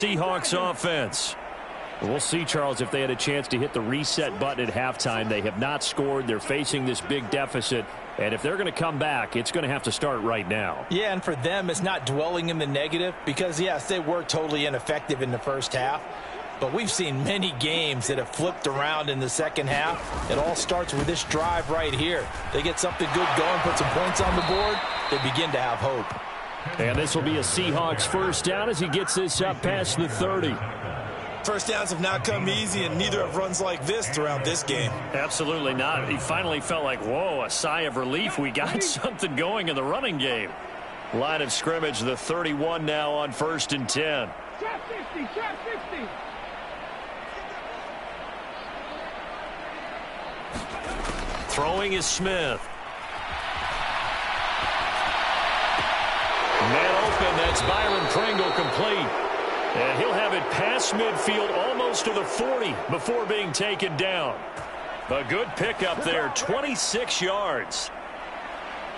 Seahawks offense. We'll see, Charles, if they had a chance to hit the reset button at halftime. They have not scored. They're facing this big deficit. And if they're going to come back, it's going to have to start right now. Yeah, and for them, it's not dwelling in the negative because, yes, they were totally ineffective in the first half. But we've seen many games that have flipped around in the second half. It all starts with this drive right here. They get something good going, put some points on the board, they begin to have hope. And this will be a Seahawks first down as he gets this up past the 30. First downs have not come easy, and neither have runs like this throughout this game. Absolutely not. He finally felt like, whoa, a sigh of relief. We got something going in the running game. Line of scrimmage, the 31 now on 1st and 10. Trap 60, trap 60. Throwing is Smith. Man open, that's Byron Pringle complete. And he'll have it past midfield almost to the 40 before being taken down. A good pickup there, 26 yards.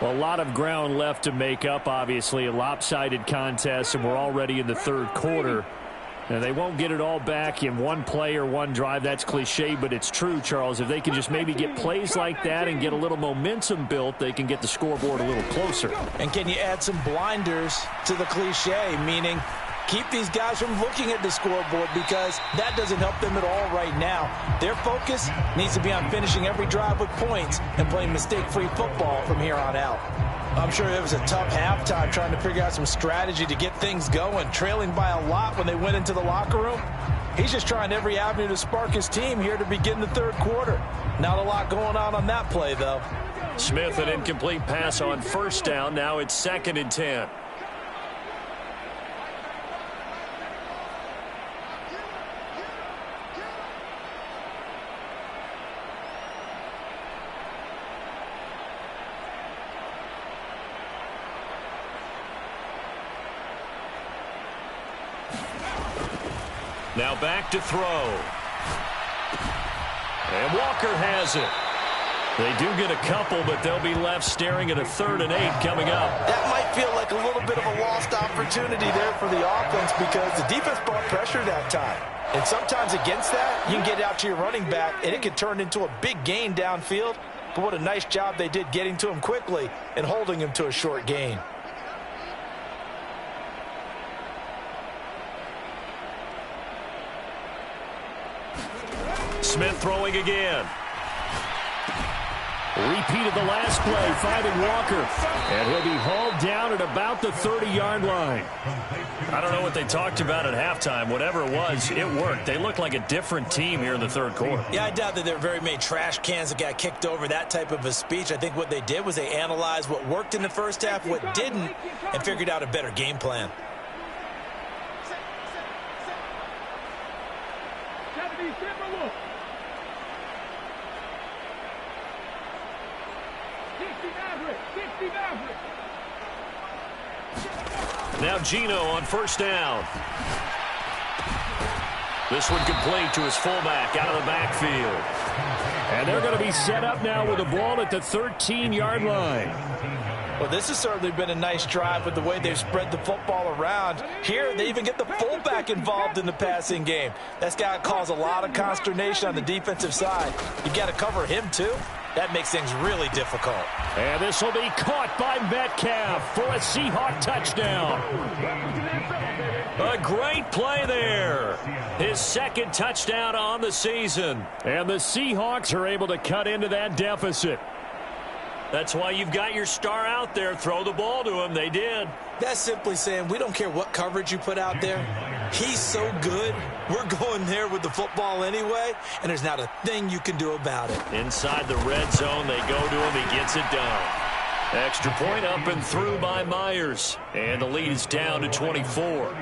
Well, a lot of ground left to make up, obviously. A lopsided contest, and we're already in the third quarter. And they won't get it all back in one play or one drive. That's cliche, but it's true, Charles. If they can just maybe get plays like that and get a little momentum built, they can get the scoreboard a little closer. And can you add some blinders to the cliche, meaning keep these guys from looking at the scoreboard because that doesn't help them at all right now. Their focus needs to be on finishing every drive with points and playing mistake-free football from here on out. I'm sure it was a tough halftime trying to figure out some strategy to get things going, trailing by a lot when they went into the locker room. He's just trying every avenue to spark his team here to begin the third quarter. Not a lot going on that play, though. Smith, an incomplete pass on first down. Now it's 2nd and 10. Now back to throw. And Walker has it. They do get a couple, but they'll be left staring at a 3rd and 8 coming up. That might feel like a little bit of a lost opportunity there for the offense because the defense brought pressure that time. And sometimes against that, you can get out to your running back, and it can turn into a big gain downfield. But what a nice job they did getting to him quickly and holding him to a short gain. Smith throwing again. Repeated the last play, finding Walker. And he'll be hauled down at about the 30-yard line. I don't know what they talked about at halftime. Whatever it was, it worked. They look like a different team here in the third quarter. Yeah, I doubt that there were very many trash cans that got kicked over, that type of a speech. I think what they did was they analyzed what worked in the first half, what didn't, and figured out a better game plan. Now Gino on first down. This one complete to his fullback out of the backfield. And they're going to be set up now with the ball at the 13-yard line. Well, this has certainly been a nice drive with the way they've spread the football around. Here, they even get the fullback involved in the passing game. That's got to cause a lot of consternation on the defensive side. You've got to cover him, too. That makes things really difficult. And this will be caught by Metcalf for a Seahawk touchdown. A great play there. His 2nd touchdown on the season. And the Seahawks are able to cut into that deficit. That's why you've got your star out there. Throw the ball to him. They did. That's simply saying we don't care what coverage you put out there. He's so good, we're going there with the football anyway, and there's not a thing you can do about it. Inside the red zone, they go to him. He gets it done. Extra point up and through by Myers. And the lead is down to 24.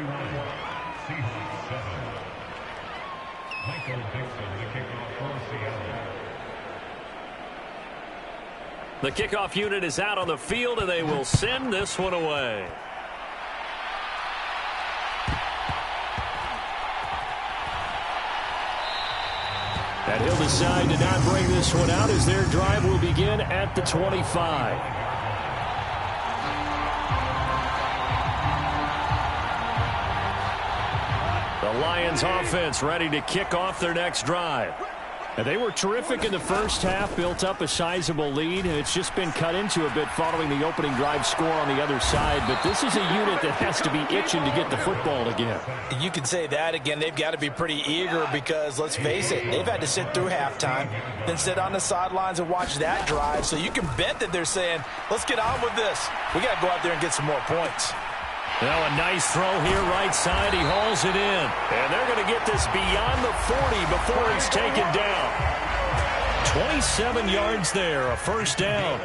The kickoff unit is out on the field, and they will send this one away. And he'll decide to not bring this one out as their drive will begin at the 25. The Lions offense ready to kick off their next drive. And they were terrific in the first half, built up a sizable lead, and it's just been cut into a bit following the opening drive score on the other side. But this is a unit that has to be itching to get the football again. You can say that again. They've got to be pretty eager because, let's face it, they've had to sit through halftime, then sit on the sidelines and watch that drive. So you can bet that they're saying, let's get on with this. We got to go out there and get some more points. Now a nice throw here right side. He hauls it in. And they're going to get this beyond the 40 before he's taken down. 27 yards there, a first down.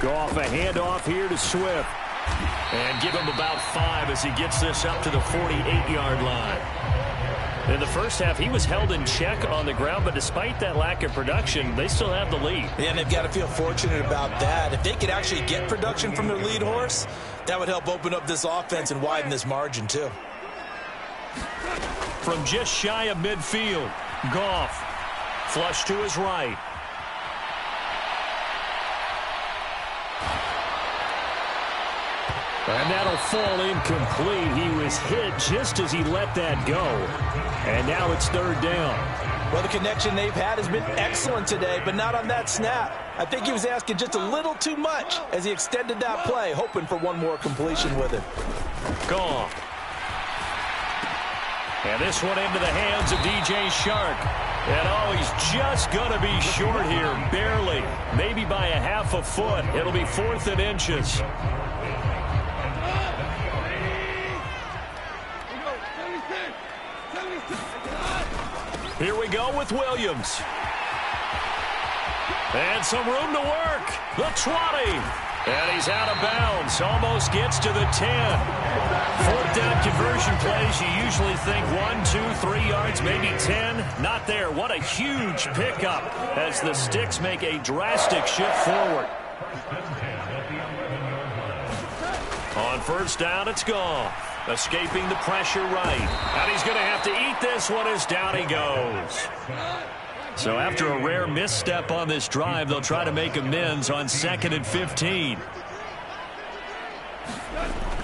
Goff, a handoff here to Swift. And give him about 5 as he gets this up to the 48-yard line. In the first half, he was held in check on the ground, but despite that lack of production, they still have the lead. Yeah, and they've got to feel fortunate about that. If they could actually get production from their lead horse, that would help open up this offense and widen this margin, too. From just shy of midfield, Goff. Flush to his right. And that'll fall incomplete. He was hit just as he let that go. And now it's third down. Well, the connection they've had has been excellent today, but not on that snap. I think he was asking just a little too much as he extended that play, hoping for one more completion with it. Gone. And this one into the hands of DJ Shark. And oh, he's just going to be short here, barely. Maybe by a half a foot. It'll be 4th and inches. Here we go with Williams. And some room to work. The 20. And he's out of bounds. Almost gets to the 10. 4th down conversion plays. You usually think 1, 2, 3 yards, maybe 10. Not there. What a huge pickup as the Sticks make a drastic shift forward. On first down, it's gone. Escaping the pressure right. And he's going to have to eat this one as down he goes. So after a rare misstep on this drive, they'll try to make amends on 2nd and 15.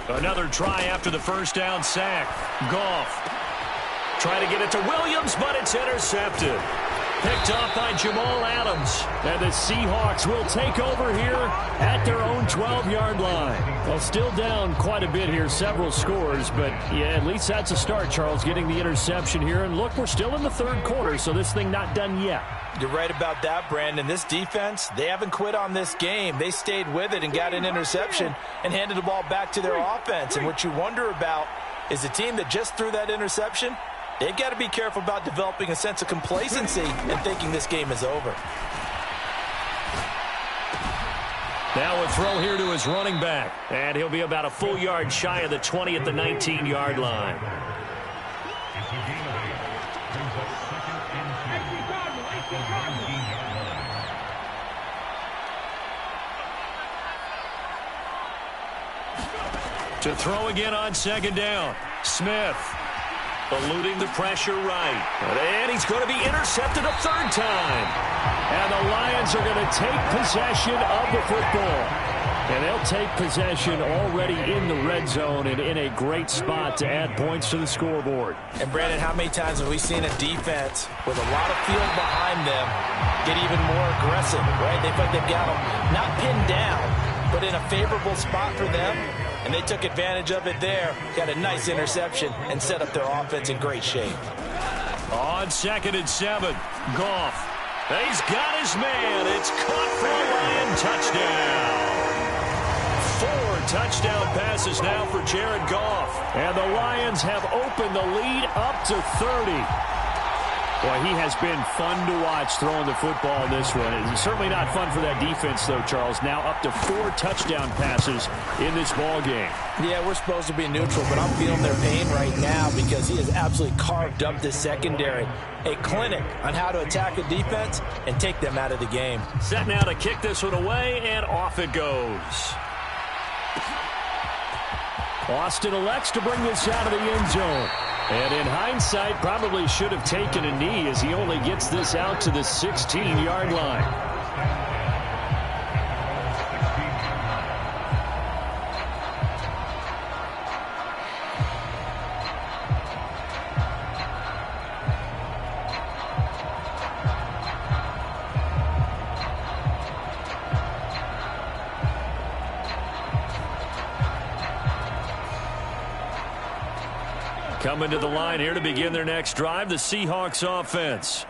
Another try after the first down sack. Goff. Trying to get it to Williams, but it's intercepted. Picked off by Jamal Adams. And the Seahawks will take over here at their own 12-yard line. Well, still down quite a bit here, several scores, but yeah, at least that's a start, Charles, getting the interception here. And look, we're still in the third quarter, so this thing not done yet. You're right about that, Brandon. This defense, they haven't quit on this game. They stayed with it and got an interception and handed the ball back to their offense. And what you wonder about is the team that just threw that interception, they've got to be careful about developing a sense of complacency and thinking this game is over. Now a throw here to his running back. And he'll be about a full yard shy of the 20 at the 19-yard line. To throw again on second down. Smith. Eluding the pressure right. And he's going to be intercepted a third time. And the Lions are going to take possession of the football. And they'll take possession already in the red zone and in a great spot to add points to the scoreboard. And, Brandon, how many times have we seen a defense with a lot of field behind them get even more aggressive, right? They feel like they've got them not pinned down, but in a favorable spot for them. And they took advantage of it there, got a nice interception, and set up their offense in great shape. On 2nd and 7, Goff. He's got his man. It's caught for a Lion touchdown. 4 touchdown passes now for Jared Goff. And the Lions have opened the lead up to 30. Boy, he has been fun to watch throwing the football in this one. It's certainly not fun for that defense, though, Charles. Now up to 4 touchdown passes in this ball game. Yeah, we're supposed to be neutral, but I'm feeling their pain right now because he has absolutely carved up this secondary. A clinic on how to attack a defense and take them out of the game. Set now to kick this one away, and off it goes. Austin elects to bring this out of the end zone. And in hindsight, probably should have taken a knee as he only gets this out to the 16-yard line. Coming to the line here to begin their next drive, the Seahawks offense.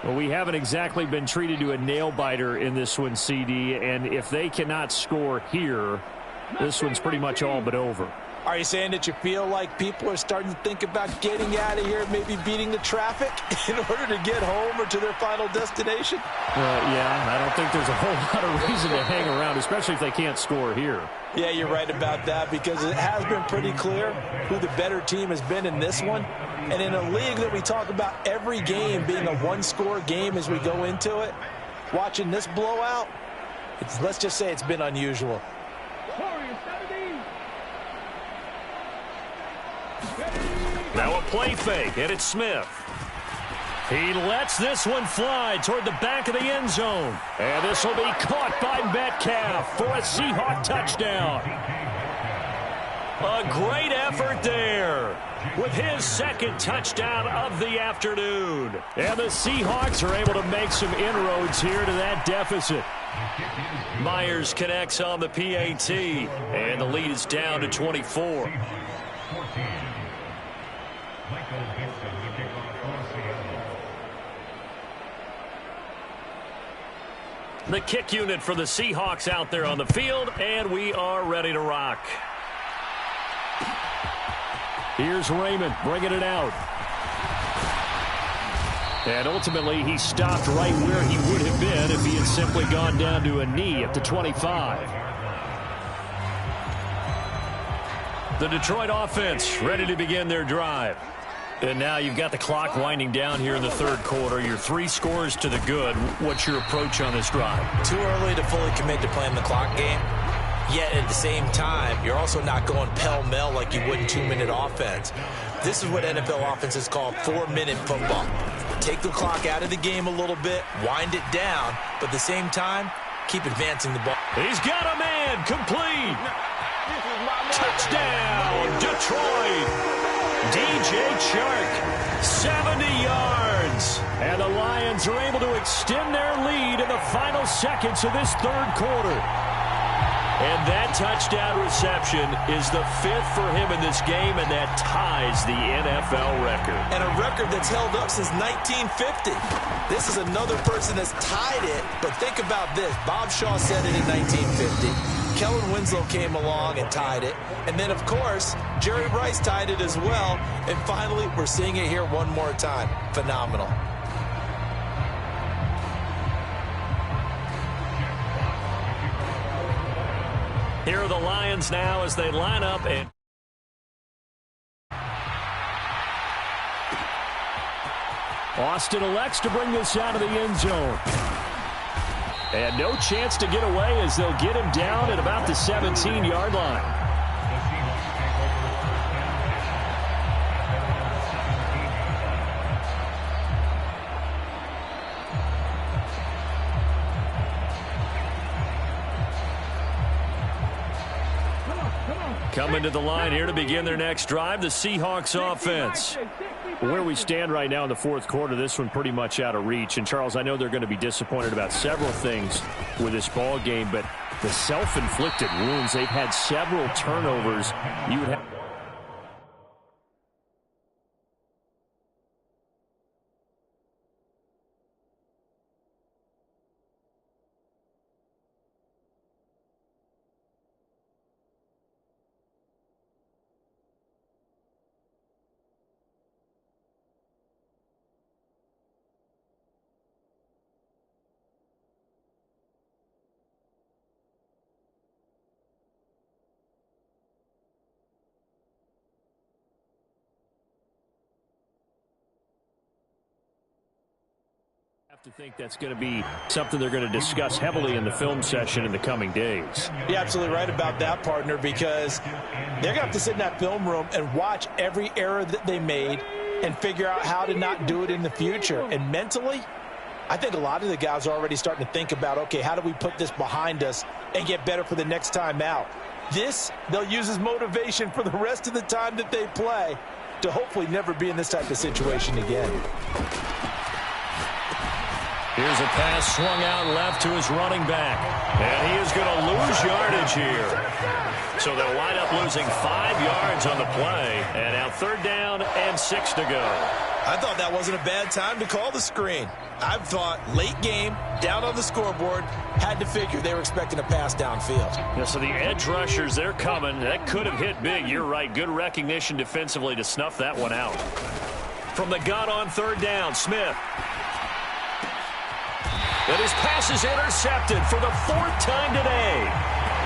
Well, we haven't exactly been treated to a nail-biter in this one, CD, and if they cannot score here, this one's pretty much all but over. Are you saying that you feel like people are starting to think about getting out of here, maybe beating the traffic in order to get home or to their final destination? Yeah, I don't think there's a whole lot of reason to hang around, especially if they can't score here. Yeah, you're right about that, because it has been pretty clear who the better team has been in this one. And in a league that we talk about every game being a one-score game as we go into it, watching this blowout, let's just say it's been unusual. Now a play fake, and it's Smith. He lets this one fly toward the back of the end zone. And this will be caught by Metcalf for a Seahawk touchdown. A great effort there with his second touchdown of the afternoon. And the Seahawks are able to make some inroads here to that deficit. Myers connects on the PAT, and the lead is down to 24. The kick unit for the Seahawks out there on the field, and we are ready to rock. Here's Raymond bringing it out. And ultimately, he stopped right where he would have been if he had simply gone down to a knee at the 25. The Detroit offense ready to begin their drive. And now you've got the clock winding down here in the third quarter. You're 3 scores to the good. What's your approach on this drive? Too early to fully commit to playing the clock game. Yet at the same time, you're also not going pell-mell like you would in 2-minute offense. This is what NFL offenses call 4-minute football. Take the clock out of the game a little bit, wind it down, but at the same time, keep advancing the ball. He's got a man complete. Touchdown, Detroit. DJ Chark, 70 yards. And the Lions are able to extend their lead in the final seconds of this third quarter. And that touchdown reception is the 5th for him in this game, and that ties the NFL record. And a record that's held up since 1950. This is another person that's tied it, but think about this. Bob Shaw said it in 1950. Kellen Winslow came along and tied it. And then, of course, Jerry Rice tied it as well. And finally, we're seeing it here one more time. Phenomenal. Here are the Lions now as they line up. And Austin elects to bring this out of the end zone. And no chance to get away as they'll get him down at about the 17-yard line. Coming to the line here to begin their next drive, the Seahawks offense. Where we stand right now in the fourth quarter, this one pretty much out of reach. And, Charles, I know they're going to be disappointed about several things with this ball game, but the self-inflicted wounds, they've had several turnovers. You would have to think that's going to be something they're going to discuss heavily in the film session in the coming days. You're absolutely right about that, partner, because they're going to have to sit in that film room and watch every error that they made and figure out how to not do it in the future. And mentally, I think a lot of the guys are already starting to think about, okay, how do we put this behind us and get better for the next time out? This, they'll use as motivation for the rest of the time that they play to hopefully never be in this type of situation again. Here's a pass swung out left to his running back. And he is going to lose yardage yardage here. So they'll wind up losing 5 yards on the play. And now 3rd down and 6 to go. I thought that wasn't a bad time to call the screen. I thought late game, down on the scoreboard, had to figure they were expecting a pass downfield. Yeah, so the edge rushers, they're coming. That could have hit big. You're right. Good recognition defensively to snuff that one out. From the gun on 3rd down, Smith. And his pass is intercepted for the 4th time today.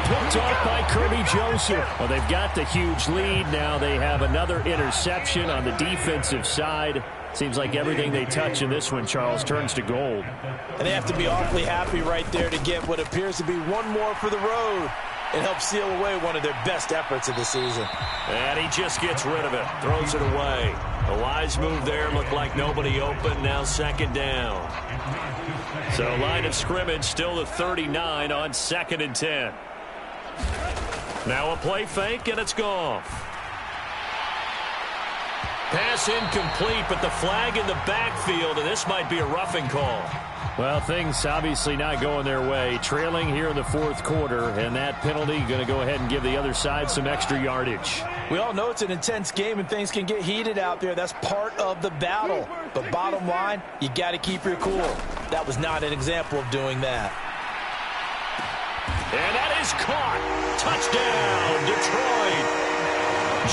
Picked off by Kirby Joseph. Well, they've got the huge lead. Now they have another interception on the defensive side. Seems like everything they touch in this one, Charles, turns to gold. And they have to be awfully happy right there to get what appears to be one more for the road. It helps seal away one of their best efforts of the season. And he just gets rid of it, throws it away. A wise move there, looked like nobody open, now 2nd down. So line of scrimmage still the 39 on 2nd and 10. Now a play fake, and it's gone. Pass incomplete, but the flag in the backfield, and this might be a roughing call. Well, things obviously not going their way. Trailing here in the 4th quarter, and that penalty going to go ahead and give the other side some extra yardage. We all know it's an intense game, and things can get heated out there. That's part of the battle. But bottom line, you got to keep your cool. That was not an example of doing that. And that is caught. Touchdown, Detroit.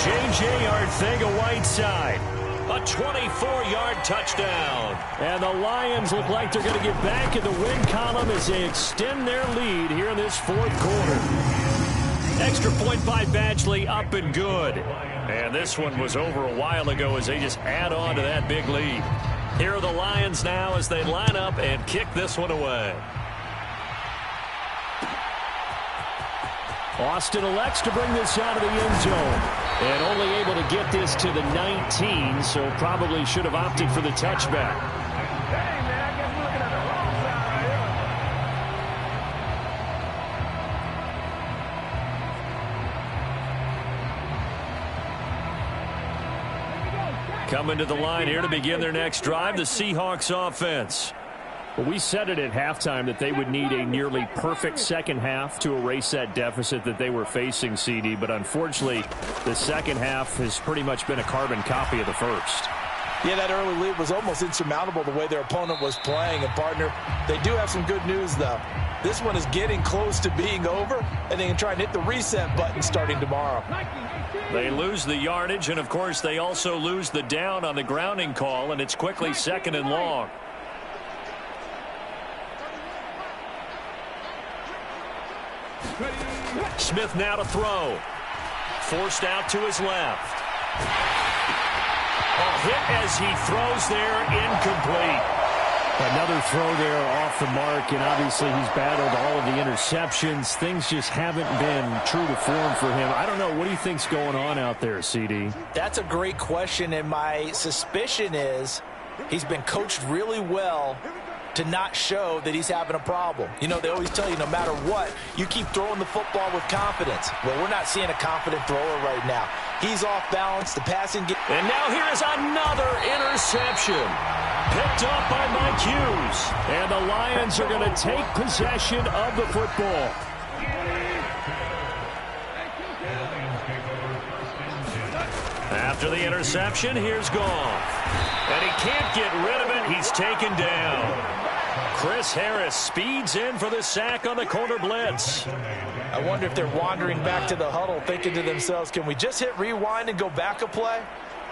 J.J. Arcega-Whiteside. A 24-yard touchdown. And the Lions look like they're going to get back in the win column as they extend their lead here in this 4th quarter. Extra point by Badgley, up and good. And this one was over a while ago as they just add on to that big lead. Here are the Lions now as they line up and kick this one away. Austin elects to bring this out of the end zone. And only able to get this to the 19, so probably should have opted for the touchback. Hey, man, I guess we're looking at the wrong side right here. Coming to the line here to begin their next drive, the Seahawks offense. Well, we said it at halftime that they would need a nearly perfect second half to erase that deficit that they were facing, CD. But unfortunately, the second half has pretty much been a carbon copy of the first. Yeah, that early lead was almost insurmountable the way their opponent was playing. And, partner, they do have some good news, though. This one is getting close to being over, and they can try and hit the reset button starting tomorrow. They lose the yardage, and, of course, they also lose the down on the grounding call, and it's quickly 2nd and long. Smith now to throw. Forced out to his left. A hit as he throws there, incomplete. Another throw there off the mark, and obviously he's battled all of the interceptions. Things just haven't been true to form for him. I don't know. What do you think's going on out there, CD? That's a great question, and my suspicion is he's been coached really well to not show that he's having a problem. You know, they always tell you no matter what, you keep throwing the football with confidence. Well, we're not seeing a confident thrower right now. He's off balance. The passing game. And now here is another interception. Picked up by Mike Hughes. And the Lions are going to take possession of the football. After the interception, here's Goff. And he can't get rid of it. He's taken down. Chris Harris speeds in for the sack on the corner blitz. I wonder if they're wandering back to the huddle thinking to themselves, can we just hit rewind and go back a play?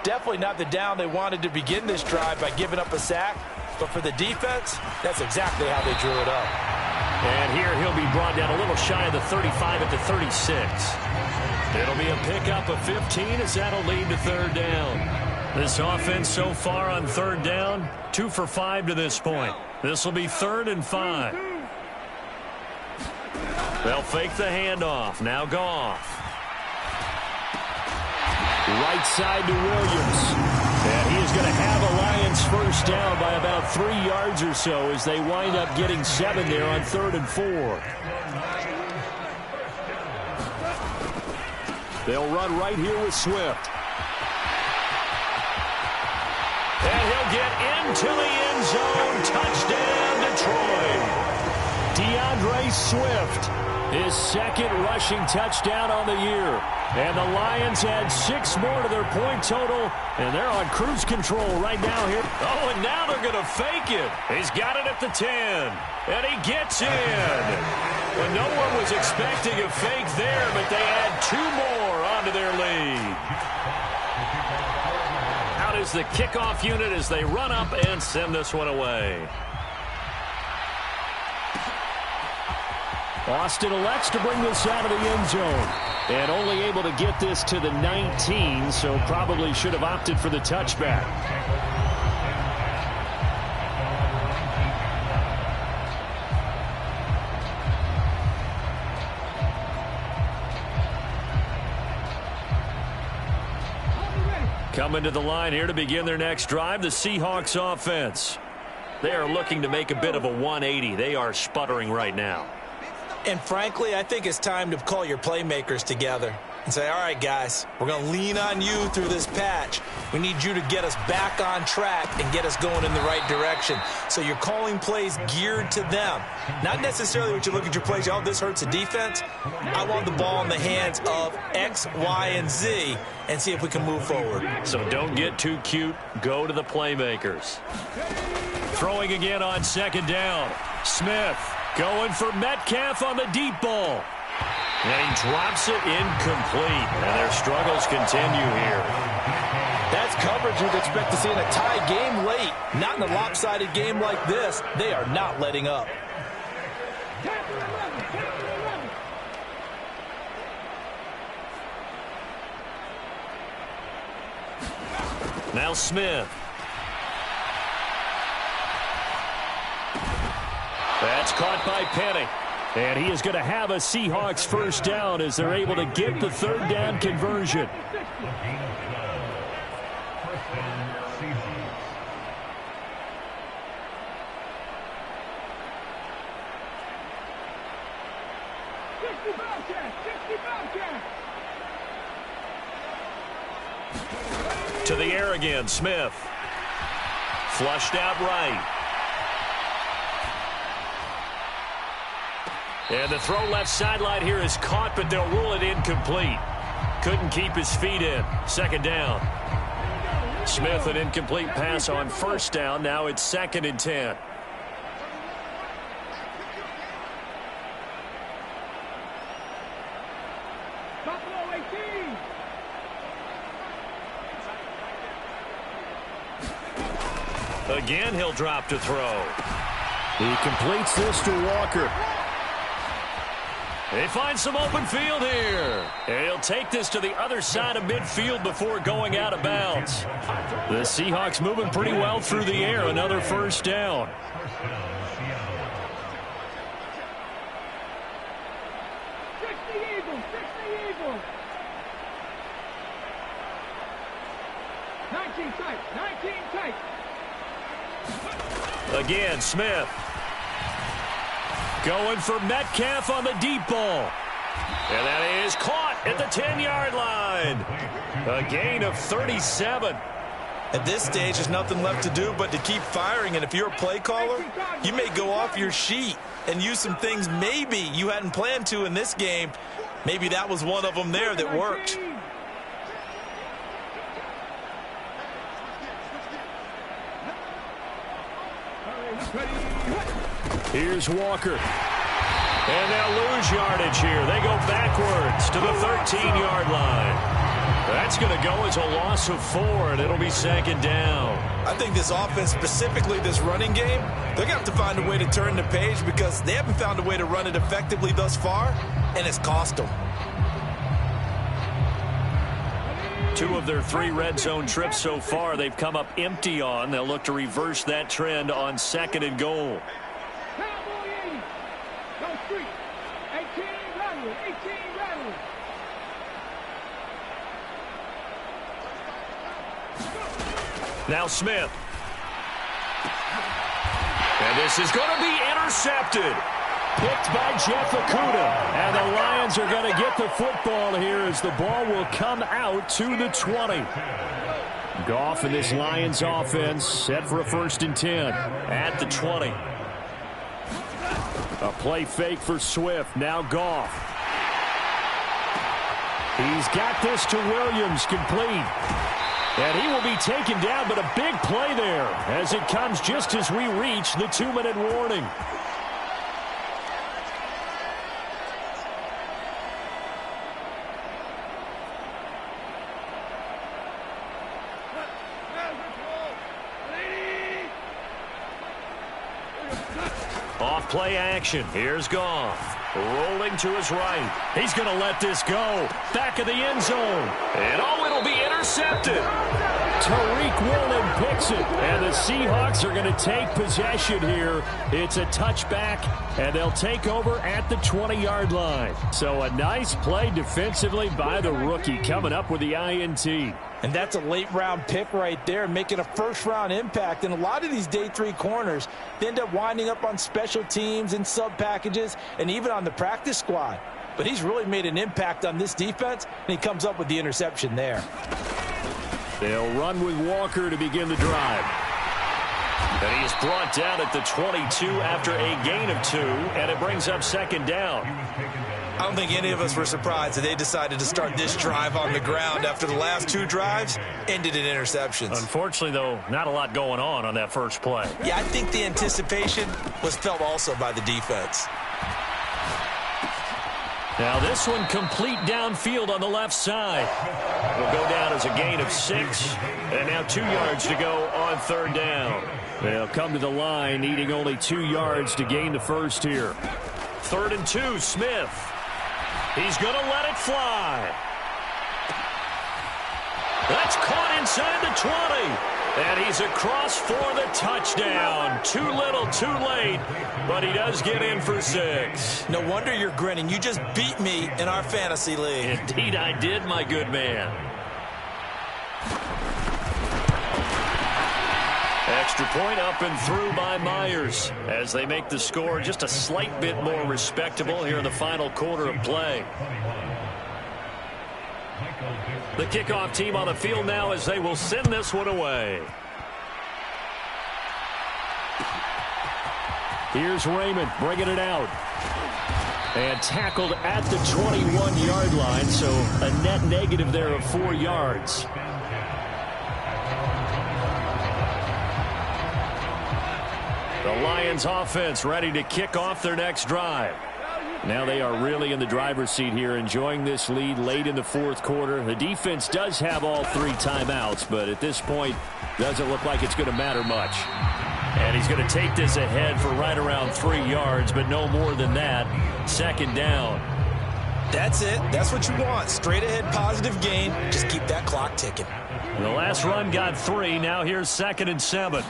Definitely not the down they wanted to begin this drive by giving up a sack. But for the defense, that's exactly how they drew it up. And here he'll be brought down a little shy of the 35 at the 36. It'll be a pickup of 15 as that'll lead to 3rd down. This offense so far on 3rd down, 2 for 5 to this point. This will be 3rd and 5. They'll fake the handoff. Now Goff. Right side to Williams. And he is going to have a Lions first down by about 3 yards or so as they wind up getting 7 there on 3rd and 4. They'll run right here with Swift. And he'll get into the end zone. Touchdown, Detroit. DeAndre Swift. His second rushing touchdown on the year. And the Lions add 6 more to their point total, and they're on cruise control right now here. Oh, and now they're going to fake it. He's got it at the 10, and he gets in. Well, no one was expecting a fake there, but they add 2 more onto their lead. Out is the kickoff unit as they run up and send this one away. Austin elects to bring this out of the end zone. And only able to get this to the 19, so probably should have opted for the touchback. Coming to the line here to begin their next drive, the Seahawks offense. They are looking to make a bit of a 180. They are sputtering right now. And frankly, I think it's time to call your playmakers together and say, all right, guys, we're going to lean on you through this patch. We need you to get us back on track and get us going in the right direction. So you're calling plays geared to them. Not necessarily what you look at your plays, oh, this hurts the defense. I want the ball in the hands of X, Y, and Z and see if we can move forward. So don't get too cute. Go to the playmakers. Throwing again on second down. Smith. Going for Metcalf on the deep ball. And he drops it incomplete. And their struggles continue here. That's coverage you'd expect to see in a tie game late. Not in a lopsided game like this. They are not letting up. Now Smith. That's caught by Penny. And he is going to have a Seahawks first down as they're able to get the third down conversion. To the air again, Smith. Flushed out right. And the throw left sideline here is caught, but they'll rule it incomplete. Couldn't keep his feet in. Second down. Smith, an incomplete pass on first down. Now it's 2nd and 10. Again, he'll drop to throw. He completes this to Walker. They find some open field here. And he'll take this to the other side of midfield before going out of bounds. The Seahawks moving pretty well through the air. Another first down. Again, Smith. Going for Metcalf on the deep ball. And that is caught at the 10-yard line. A gain of 37. At this stage, there's nothing left to do but to keep firing. And if you're a play caller, you may go off your sheet and use some things maybe you hadn't planned to in this game. Maybe that was one of them there that worked. Here's Walker. And they'll lose yardage here. They go backwards to the 13-yard line. That's going to go as a loss of 4, and it'll be 2nd down. I think this offense, specifically this running game, they're going to have to find a way to turn the page because they haven't found a way to run it effectively thus far, and it's cost them. 2 of their 3 red zone trips so far they've come up empty on. They'll look to reverse that trend on 2nd and goal. Now Smith. And this is going to be intercepted. Picked by Jeff Okudah. And the Lions are going to get the football here as the ball will come out to the 20. Goff and this Lions offense set for a 1st and 10 at the 20. A play fake for Swift. Now Goff. He's got this to Williams, complete. And he will be taken down, but a big play there as it comes just as we reach the 2-minute warning. Off play action. Here's Goff. Rolling to his right. He's going to let this go. Back of the end zone. And it'll be intercepted. Tariq Woolen picks it. And the Seahawks are going to take possession here. It's a touchback, and they'll take over at the 20-yard line. So a nice play defensively by the rookie coming up with the INT. And that's a late-round pick right there, making a first-round impact. And a lot of these day 3 corners, they end up winding up on special teams and sub-packages and even on the practice squad. But he's really made an impact on this defense, and he comes up with the interception there. They'll run with Walker to begin the drive. And he's brought down at the 22 after a gain of 2, and it brings up second down. I don't think any of us were surprised that they decided to start this drive on the ground after the last 2 drives ended in interceptions. Unfortunately, though, not a lot going on that first play. Yeah, I think the anticipation was felt also by the defense. Now this one complete downfield on the left side. Will go down as a gain of 6. And now 2 yards to go on third down. They'll come to the line needing only 2 yards to gain the first here. 3rd and 2, Smith. He's going to let it fly. That's caught inside the 20. And he's across for the touchdown. Too little, too late. But he does get in for 6. No wonder you're grinning. You just beat me in our fantasy league. Indeed I did, my good man. Extra point up and through by Myers as they make the score just a slight bit more respectable here in the final quarter of play. The kickoff team on the field now as they will send this one away. Here's Raymond bringing it out. And tackled at the 21-yard line, so a net negative there of 4 yards. The Lions offense ready to kick off their next drive. Now they are really in the driver's seat here, enjoying this lead late in the 4th quarter. The defense does have all 3 timeouts, but at this point, doesn't look like it's going to matter much. And he's going to take this ahead for right around 3 yards, but no more than that. Second down. That's it. That's what you want. Straight ahead positive gain. Just keep that clock ticking. The last run got 3. Now here's 2nd and 7.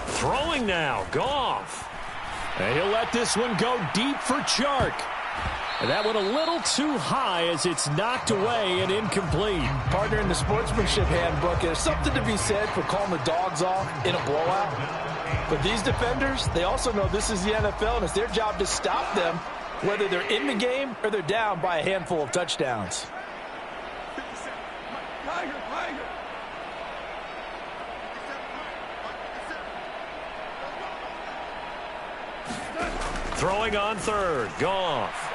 Throwing now. Goff. And he'll let this one go deep for Chark. And that one a little too high as it's knocked away and incomplete. Partner, in the sportsmanship handbook, there's something to be said for calling the dogs off in a blowout. But these defenders, they also know this is the NFL, and it's their job to stop them, whether they're in the game or they're down by a handful of touchdowns. Throwing on 3rd. Goff.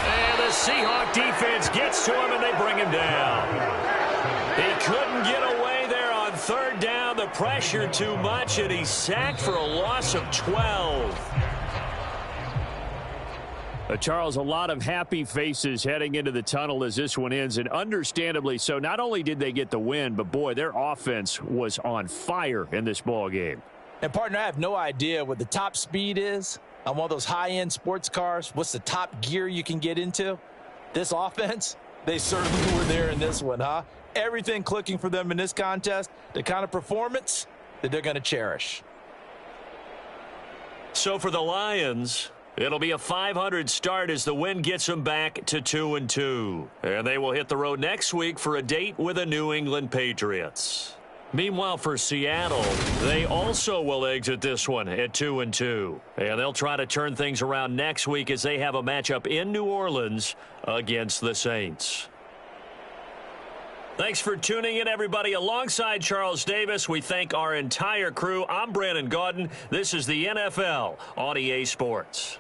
And the Seahawk defense gets to him, and they bring him down. He couldn't get away there on 3rd down. The pressure too much, and he's sacked for a loss of 12. Charles, a lot of happy faces heading into the tunnel as this one ends, and understandably so. Not only did they get the win, but, boy, their offense was on fire in this ball game. And, partner, I have no idea what the top speed is on one of those high-end sports cars. What's the top gear you can get into? This offense, they certainly were there in this one, huh? Everything clicking for them in this contest, the kind of performance that they're going to cherish. So for the Lions, it'll be a .500 start as the win gets them back to 2-2. And they will hit the road next week for a date with the New England Patriots. Meanwhile, for Seattle, they also will exit this one at 2-2. And they'll try to turn things around next week as they have a matchup in New Orleans against the Saints. Thanks for tuning in, everybody. Alongside Charles Davis, we thank our entire crew. I'm Brandon Gaudin. This is the NFL on EA Sports.